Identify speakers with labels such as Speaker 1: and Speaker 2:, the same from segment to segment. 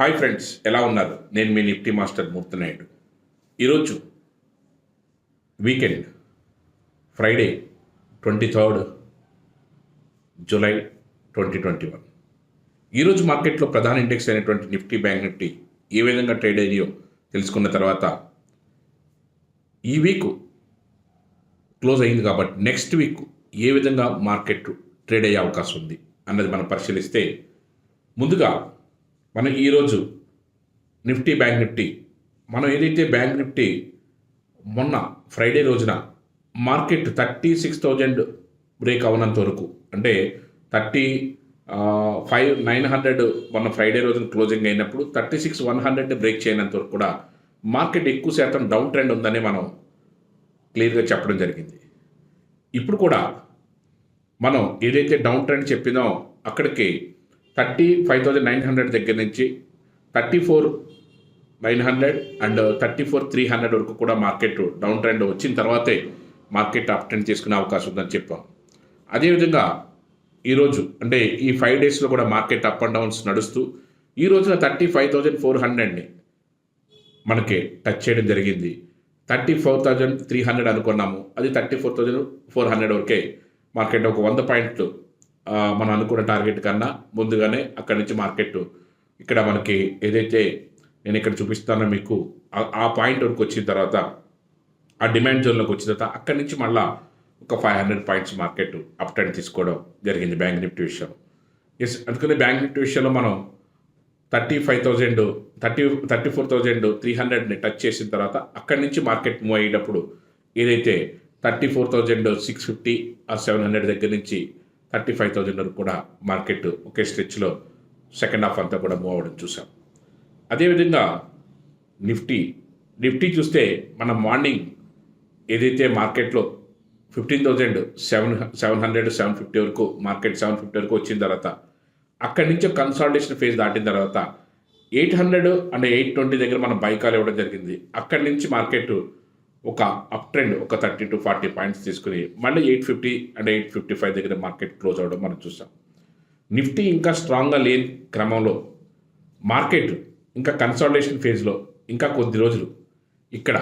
Speaker 1: Hi friends, ఎలా ఉన్నారు? నేను మీ నిఫ్టీ మాస్టర్ మూర్తినాయుడు. ఈరోజు వీకెండ్ ఫ్రైడే 23 జూలై 2021. ఈరోజు మార్కెట్లో ప్రధాన ఇండెక్స్ అయినటువంటి నిఫ్టీ, బ్యాంక్ నిఫ్టీ ఏ విధంగా ట్రేడ్ అయ్యాయో తెలుసుకున్న తర్వాత ఈ వీక్ క్లోజ్ అయింది కాబట్టి నెక్స్ట్ వీక్ ఏ విధంగా మార్కెట్ ట్రేడ్ అయ్యే అవకాశం ఉంది అన్నది మనం పరిశీలిస్తే, ముందుగా మనం ఈరోజు నిఫ్టీ, బ్యాంక్ నిఫ్టీ మనం ఏదైతే బ్యాంక్ నిఫ్టీ మొన్న ఫ్రైడే రోజున మార్కెట్ 36,000 బ్రేక్ అవనంత వరకు, అంటే 35,900 మొన్న ఫ్రైడే రోజున క్లోజింగ్ అయినప్పుడు 36,100 బ్రేక్ చేయనంత వరకు కూడా మార్కెట్ ఎక్కువ శాతం డౌన్ ట్రెండ్ ఉందని మనం క్లియర్గా చెప్పడం జరిగింది. ఇప్పుడు కూడా మనం ఏదైతే డౌన్ ట్రెండ్ చెప్పినో అక్కడికి 35,900 దగ్గర నుంచి 34,900 అండ్ 34,300 వరకు కూడా మార్కెట్ డౌన్ ట్రెండ్ వచ్చిన తర్వాతే మార్కెట్ అప్ ట్రెండ్ చేసుకునే అవకాశం ఉందని చెప్పాం. అదేవిధంగా ఈరోజు అంటే ఈ 5 డేస్లో కూడా మార్కెట్ అప్ అండ్ డౌన్స్ నడుస్తూ ఈ రోజున 35,400ని మనకి టచ్ చేయడం జరిగింది. 34,300 అనుకున్నాము, అది 34,400 వరకే మార్కెట్ ఒక 100 పాయింట్లు మనం అనుకున్న టార్గెట్ కన్నా ముందుగానే అక్కడి నుంచి మార్కెట్ ఇక్కడ మనకి ఏదైతే నేను ఇక్కడ చూపిస్తానో మీకు ఆ పాయింట్ వరకు వచ్చిన తర్వాత, ఆ డిమాండ్ జోన్లోకి వచ్చిన తర్వాత అక్కడి నుంచి మళ్ళీ ఒక 500 పాయింట్స్ మార్కెట్ అప్ ట్రెండ్ తీసుకోవడం జరిగింది బ్యాంక్ నిఫ్టీ విషయంలో. అందుకని బ్యాంక్ నిఫ్టీ విషయంలో మనం 34,300ని టచ్ చేసిన తర్వాత అక్కడి నుంచి మార్కెట్ మూవ్ అయ్యేటప్పుడు ఏదైతే 34,650 ఆ 700 దగ్గర నుంచి 35,000 వరకు కూడా మార్కెట్ ఒకే స్ట్రెచ్లో సెకండ్ హాఫ్ అంతా కూడా మూవ్ అవ్వడం చూసాం. అదేవిధంగా నిఫ్టీ చూస్తే మనం మార్నింగ్ ఏదైతే మార్కెట్లో 15,700 750 వరకు మార్కెట్ 750 వరకు వచ్చిన తర్వాత అక్కడి నుంచి కన్సాలిడేషన్ ఫేజ్ దాటిన తర్వాత 800 అండ్ 820 దగ్గర మనం బైకాల్ ఇవ్వడం జరిగింది. అక్కడి నుంచి మార్కెట్ ఒక అప్ ట్రెండ్ ఒక 30 to 40 పాయింట్స్ తీసుకుని మళ్ళీ 850 అండ్ 855 దగ్గర మార్కెట్ క్లోజ్ అవ్వడం మనం చూసాం. నిఫ్టీ ఇంకా స్ట్రాంగ్గా లేని క్రమంలో మార్కెట్ ఇంకా కన్సాలిడేషన్ ఫేజ్లో ఇంకా కొద్ది రోజులు ఇక్కడ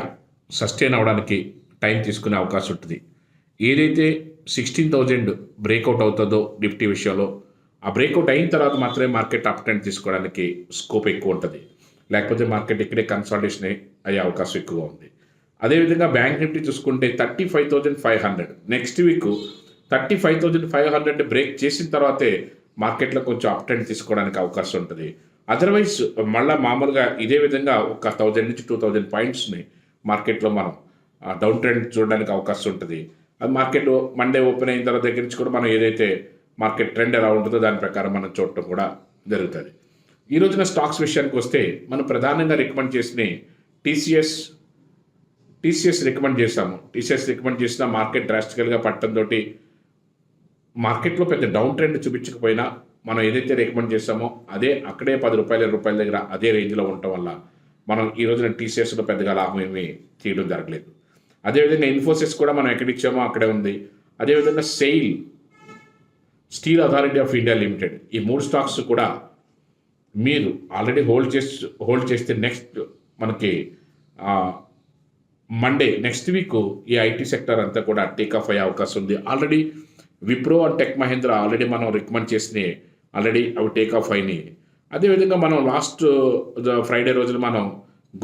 Speaker 1: సస్టైన్ అవ్వడానికి టైం తీసుకునే అవకాశం ఉంటుంది. ఏదైతే 16,000 బ్రేక్అవుట్ అవుతుందో నిఫ్టీ విషయంలో, ఆ బ్రేక్అవుట్ అయిన తర్వాత మాత్రమే మార్కెట్ అప్ ట్రెండ్ తీసుకోవడానికి స్కోప్ ఎక్కువ ఉంటుంది, లేకపోతే మార్కెట్ ఇక్కడే కన్సాలిడేషన్ అయ్యే అవకాశం ఎక్కువ ఉంది. అదేవిధంగా బ్యాంక్ నిఫ్టీ చూసుకుంటే 35,500 నెక్స్ట్ వీక్ 35,500 బ్రేక్ చేసిన తర్వాతే మార్కెట్లో కొంచెం అప్ ట్రెండ్ తీసుకోవడానికి అవకాశం ఉంటుంది. అదర్వైజ్ మళ్ళీ మామూలుగా ఇదే విధంగా ఒక 1,000 నుంచి 2,000 పాయింట్స్ని మార్కెట్లో మనం డౌన్ ట్రెండ్ చూడడానికి అవకాశం ఉంటుంది. అది మార్కెట్ మండే ఓపెన్ అయిన తర్వాత దగ్గర నుంచి కూడా మనం ఏదైతే మార్కెట్ ట్రెండ్ ఎలా ఉంటుందో దాని ప్రకారం మనం చూడటం కూడా జరుగుతుంది. ఈ రోజున స్టాక్స్ విషయానికి వస్తే మనం ప్రధానంగా రికమెండ్ చేసిన టీసీఎస్ రికమెండ్ చేసాము. టీసీఎస్ రికమెండ్ చేసిన మార్కెట్ డ్రాస్టికల్గా పట్టడంతో మార్కెట్లో పెద్ద డౌన్ ట్రెండ్ చూపించకపోయినా మనం ఏదైతే రికమెండ్ చేసామో అదే అక్కడే 10 రూపాయల దగ్గర అదే రేంజ్లో ఉండటం వల్ల మనం ఈ రోజున టీసీఎస్లో పెద్దగా లాభం ఏమీ తీయడం జరగలేదు. అదేవిధంగా ఇన్ఫోసిస్ కూడా మనం ఎక్కడిచ్చామో అక్కడే ఉంది. అదేవిధంగా steel authority of India limited, ఈ 3 స్టాక్స్ కూడా మీరు ఆల్రెడీ హోల్డ్ చేస్తే నెక్స్ట్ మనకి మండే నెక్స్ట్ వీక్ ఈ ఐటీ సెక్టర్ అంతా కూడా టేకాఫ్ అయ్యే అవకాశం ఉంది. Already Wipro and Tech Mahindra already మనం రికమెండ్ చేసినాయి, ఆల్రెడీ అవి టేకాఫ్ అయినాయి. అదేవిధంగా మనం లాస్ట్ ఫ్రైడే రోజున మనం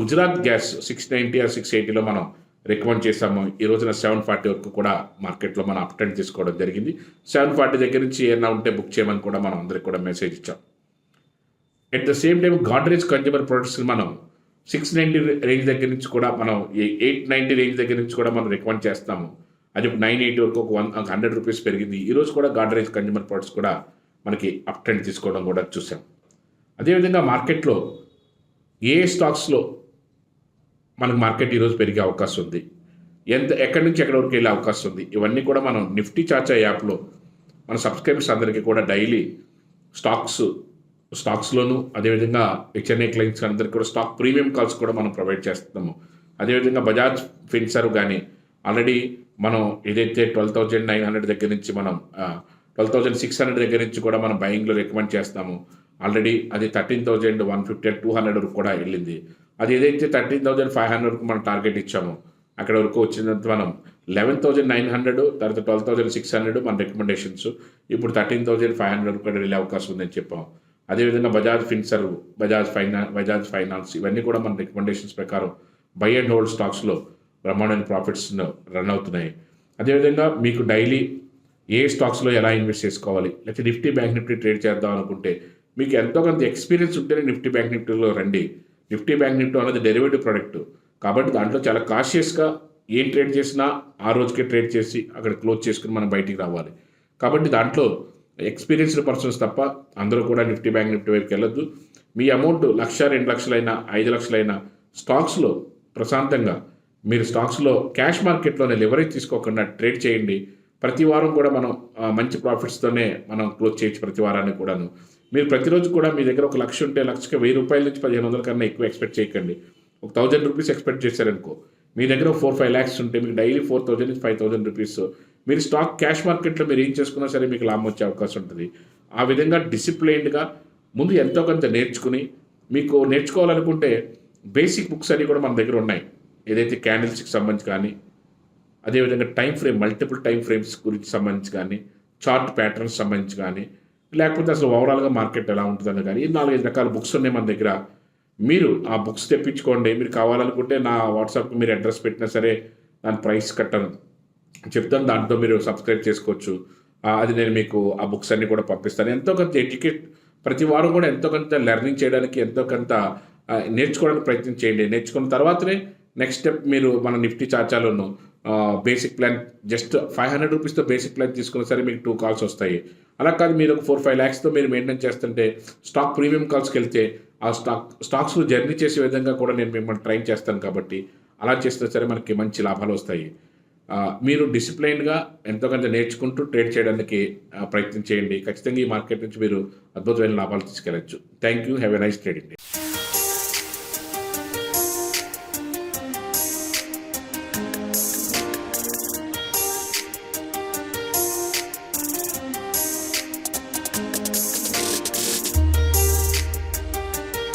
Speaker 1: గుజరాత్ గ్యాస్ 690 or 680లో మనం రికమెండ్ చేసాము. ఈ రోజున 740 వరకు కూడా మార్కెట్లో మనం అప్ ట్రెండ్ తీసుకోవడం జరిగింది. 740 దగ్గర నుంచి ఏమైనా ఉంటే బుక్ చేయమని కూడా మనం అందరికి కూడా మెసేజ్ ఇచ్చాం. At the same time Godrej consumer ప్రొడక్ట్స్ని మనం 690 రేంజ్ దగ్గర నుంచి కూడా మనం 890 రేంజ్ దగ్గర నుంచి కూడా మనం రికమెండ్ చేస్తాము. అది 980 వరకు ఒక 100 రూపీస్ పెరిగింది. ఈరోజు కూడా గాడ్రేజ్ కన్జ్యూమర్ ప్రొడక్ట్స్ కూడా మనకి అప్ ట్రెండ్ తీసుకోవడం కూడా చూసాం. అదేవిధంగా మార్కెట్లో ఏ స్టాక్స్లో మనకు మార్కెట్ ఈరోజు పెరిగే అవకాశం ఉంది, ఎక్కడి నుంచి ఎక్కడి వరకు వెళ్ళే అవకాశం ఉంది, ఇవన్నీ కూడా మనం నిఫ్టీ చాచా యాప్లో మన సబ్స్క్రైబర్స్ అందరికీ కూడా డైలీ స్టాక్స్లోను అదేవిధంగా హెచ్ఎన్ఏ క్లయింట్స్ అందరికీ కూడా స్టాక్ ప్రీమియం కాల్స్ కూడా మనం ప్రొవైడ్ చేస్తున్నాము. అదేవిధంగా బజాజ్ ఫిన్సర్వ్ కానీ ఆల్రెడీ మనం ఏదైతే 12,900 దగ్గర నుంచి మనం 12,600 దగ్గర నుంచి కూడా మనం బయింగ్లో రికమెండ్ చేస్తాము. ఆల్రెడీ అది 13,150 200 వరకు కూడా వెళ్ళింది. అది ఏదైతే 13,500 వరకు మనం టార్గెట్ ఇచ్చామో అక్కడ వరకు వచ్చినంత మనం 11,900 తర్వాత 12,600 మన రికమెండేషన్స్. ఇప్పుడు 13,500 వరకు కూడా వెళ్ళే అవకాశం ఉందని చెప్పాం. అదేవిధంగా బజాజ్ ఫైనాన్స్ ఇవన్నీ కూడా మన రికమెండేషన్స్ ప్రకారం బై అండ్ హోల్డ్ స్టాక్స్లో బ్రహ్మాండమైన ప్రాఫిట్స్ రన్ అవుతున్నాయి. అదేవిధంగా మీకు డైలీ ఏ స్టాక్స్లో ఎలా ఇన్వెస్ట్ చేసుకోవాలి, లేకపోతే నిఫ్టీ బ్యాంక్ నిఫ్టీ ట్రేడ్ చేద్దాం అనుకుంటే మీకు ఎంతో కొంత ఎక్స్పీరియన్స్ ఉంటేనే నిఫ్టీ బ్యాంక్ నిఫ్టీలో రండి. నిఫ్టీ బ్యాంక్ నిఫ్టీ అనేది డెరివేటివ్ ప్రోడక్ట్ కాబట్టి దాంట్లో చాలా కాషియస్గా ఏం ట్రేడ్ చేసినా ఆ రోజుకే ట్రేడ్ చేసి అక్కడ క్లోజ్ చేసుకుని మనం బయటికి రావాలి. కాబట్టి దాంట్లో ఎక్స్పీరియన్స్డ్ పర్సన్స్ తప్ప అందరూ కూడా నిఫ్టీ బ్యాంక్ నిఫ్టీ వైపుకి వెళ్ళొద్దు. మీ అమౌంట్ 1,00,000 2,00,000 5,00,000 స్టాక్స్లో ప్రశాంతంగా మీరు స్టాక్స్లో క్యాష్ మార్కెట్లోనే లివరేజ్ తీసుకోకుండా ట్రేడ్ చేయండి. ప్రతి వారం కూడా మనం మంచి ప్రాఫిట్స్తోనే మనం క్లోజ్ చేయొచ్చు. ప్రతి వారాన్ని కూడాను మీరు ప్రతిరోజు కూడా మీ దగ్గర ఒక 1,00,000 ఉంటే 1,00,000కి 1,000 రూపాయల నుంచి 1,500 కన్నా ఎక్కువ ఎక్స్పెక్ట్ చేయకండి. ఒక 1,000 రూపీస్ ఎక్స్పెక్ట్ చేశారనుకో, మీ దగ్గర 4-5 lakhs ఉంటే మీకు డైలీ 4,000 నుంచి 5,000 రూపీస్ మీరు స్టాక్ క్యాష్ మార్కెట్లో మీరు ఏం చేసుకున్నా సరే మీకు లాభం వచ్చే అవకాశం ఉంటుంది. ఆ విధంగా డిసిప్లైన్డ్గా ముందు ఎంతో కొంత నేర్చుకుని మీకు నేర్చుకోవాలనుకుంటే బేసిక్ బుక్స్ అన్నీ కూడా మన దగ్గర ఉన్నాయి. ఏదైతే క్యాండిల్స్కి సంబంధించి కానీ, అదేవిధంగా మల్టిపుల్ టైం ఫ్రేమ్స్ గురించి సంబంధించి కానీ, చార్ట్ ప్యాటర్న్స్ సంబంధించి కానీ, లేకపోతే అసలు ఓవరాల్గా మార్కెట్ ఎలా ఉంటుందని కానీ 4-5 రకాల బుక్స్ ఉన్నాయి మన దగ్గర. మీరు ఆ బుక్స్ తెప్పించుకోండి. మీరు కావాలనుకుంటే నా వాట్సాప్కి మీరు అడ్రస్ పెట్టినా సరే దాని ప్రైస్ కట్టను చెప్తాను, దాంట్లో మీరు సబ్స్క్రైబ్ చేసుకోవచ్చు. అది నేను మీకు ఆ బుక్స్ అన్నీ కూడా పంపిస్తాను. ఎంతో కొంత ఎడ్యుకేట్ ప్రతి వారం కూడా ఎంతో కొంత లెర్నింగ్ చేయడానికి ఎంతో కొంత నేర్చుకోవడానికి ప్రయత్నం చేయండి. నేర్చుకున్న తర్వాతనే నెక్స్ట్ స్టెప్ మీరు మన నిఫ్టీ చాచాలోను బేసిక్ ప్లాన్ జస్ట్ 500 రూపీస్తో బేసిక్ ప్లాన్ తీసుకున్న సరే మీకు 2 calls వస్తాయి. అలా కాదు మీరు ఒక 4-5 lakhsతో మీరు మెయింటైన్ చేస్తుంటే స్టాక్ ప్రీమియం కాల్స్కి వెళ్తే ఆ స్టాక్స్లో జర్నీ చేసే విధంగా కూడా నేను మిమ్మల్ని ట్రైన్ చేస్తాను. కాబట్టి అలా చేస్తే సరే మనకి మంచి లాభాలు వస్తాయి. మీరు డిసిప్లైన్డ్గా ఎంతో కొంత నేర్చుకుంటూ ట్రేడ్ చేయడానికి ప్రయత్నం చేయండి. ఖచ్చితంగా ఈ మార్కెట్ నుంచి మీరు అద్భుతమైన లాభాలు తీసుకెళ్ళచ్చు. Thank you. Have a nice trading day.